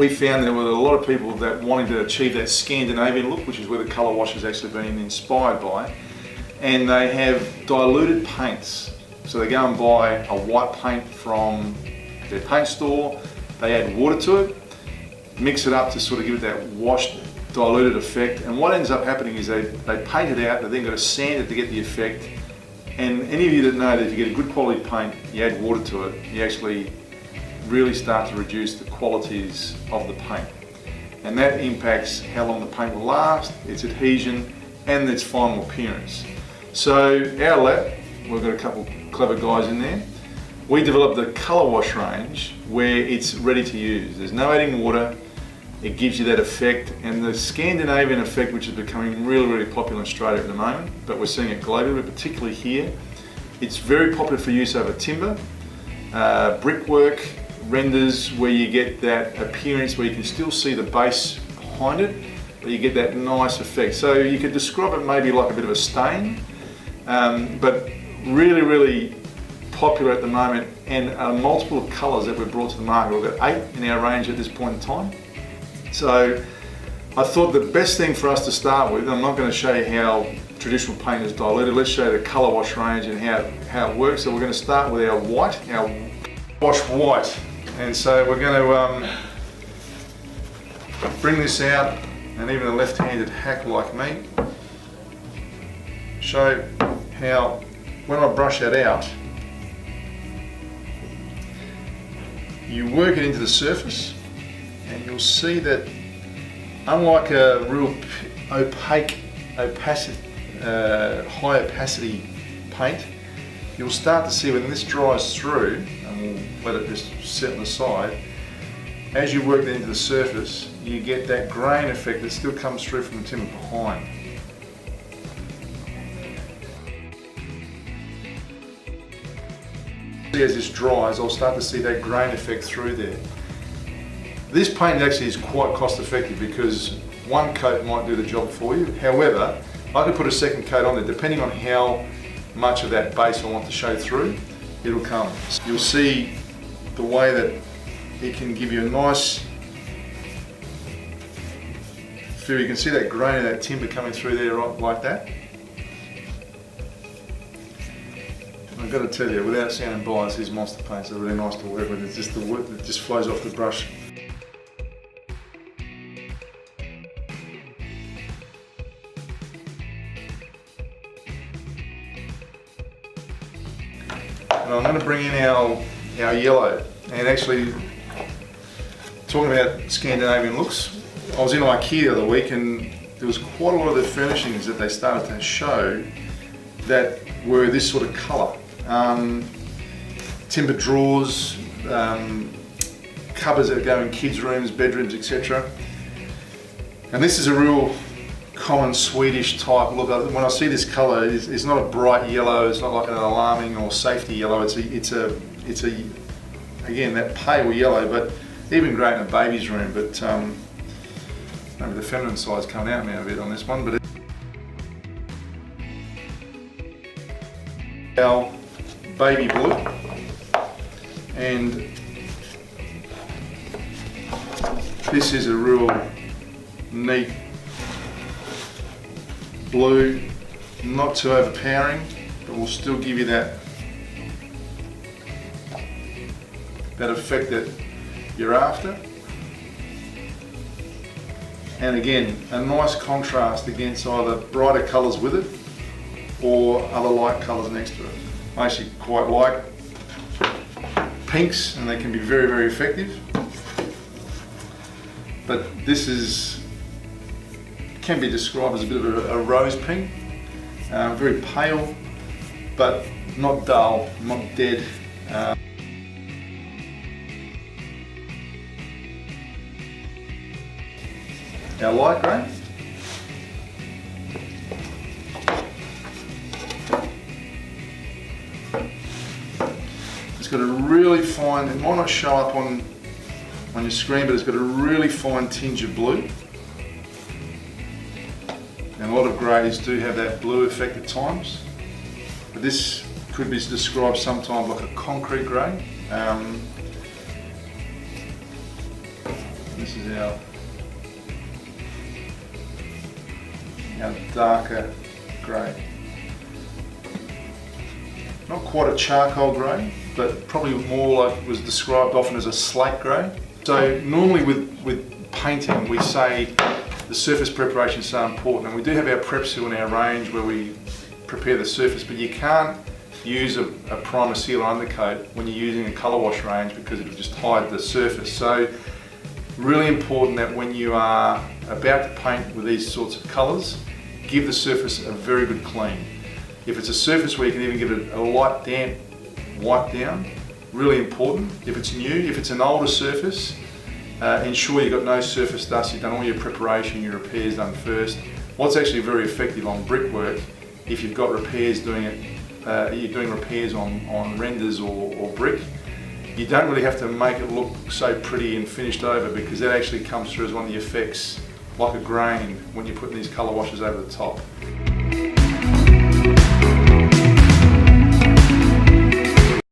we found there were a lot of people that wanted to achieve that Scandinavian look, which is where the colour wash has actually been inspired by, and they have diluted paints. So they go and buy a white paint from their paint store, they add water to it, mix it up to sort of give it that washed, diluted effect, and what ends up happening is they paint it out, they then got to sand it to get the effect. And any of you that know that if you get a good quality paint, you add water to it, you actually really start to reduce the qualities of the paint. And that impacts how long the paint will last, its adhesion, and its final appearance. So our lab, we've got a couple clever guys in there. We developed the colour wash range where it's ready to use. There's no adding water, it gives you that effect, and the Scandinavian effect, which is becoming really, really popular in Australia at the moment, but we're seeing it globally, but particularly here. It's very popular for use over timber, brickwork, renders, where you get that appearance where you can still see the base behind it, but you get that nice effect. So you could describe it maybe like a bit of a stain, but really, really popular at the moment, and multiple of colours that we've brought to the market. We've got 8 in our range at this point in time. So I thought the best thing for us to start with, I'm not going to show you how traditional paint is diluted, let's show you the colour wash range and how it works. So we're going to start with our white, our wash white. And so we're going to bring this out, and even a left-handed hack like me, show how when I brush that out, you work it into the surface, and you'll see that unlike a real opaque, high opacity paint, you'll start to see when this dries through, and we'll let it just set on the side, as you work that into the surface, you get that grain effect that still comes through from the timber behind. As this dries, I'll start to see that grain effect through there. This paint actually is quite cost effective because one coat might do the job for you. However, I could put a second coat on there depending on how much of that base I want to show through, it'll come. You'll see the way that it can give you a nice feel. You can see that grain of that timber coming through there like that. I've got to tell you, without sounding biased, these Monsta paints are really nice to work with. It's just the wood that just flows off the brush. And I'm going to bring in our yellow. And actually, talking about Scandinavian looks, I was in IKEA the other week and there was quite a lot of the furnishings that they started to show that were this sort of colour. Timber drawers, cupboards that go in kids' rooms, bedrooms, etc. And this is a real common Swedish type look. When I see this colour, it's not a bright yellow, it's not like an alarming or safety yellow, it's a again, that pale yellow, but even great in a baby's room. But maybe the feminine side's coming out now a bit on this one. But our baby blue, and this is a real neat blue, not too overpowering, but will still give you that effect that you're after. And again, a nice contrast against either brighter colours with it or other light colours next to it. I actually quite like pinks, and they can be very, very effective. But this can be described as a bit of a rose pink, very pale, but not dull, not dead. Our light grey. It's got a really fine, it might not show up on your screen, but it's got a really fine tinge of blue. And a lot of greys do have that blue effect at times. But this could be described sometimes like a concrete grey. This is our darker grey. Not quite a charcoal grey, but probably more like was described often as a slate grey. So normally with painting we say the surface preparation is so important, and we do have our prep seal in our range where we prepare the surface, but you can't use a primer sealer undercoat when you're using a colour wash range because it'll just hide the surface. So really important that when you are about to paint with these sorts of colours, give the surface a very good clean. If it's a surface where you can even give it a light damp wipe down, really important. If it's new, if it's an older surface, ensure you've got no surface dust, you've done all your preparation, your repairs done first. What's actually very effective on brickwork, if you've got repairs doing it, you're doing repairs on renders or brick, you don't really have to make it look so pretty and finished over, because that actually comes through as one of the effects, like a grain, when you're putting these colour washes over the top.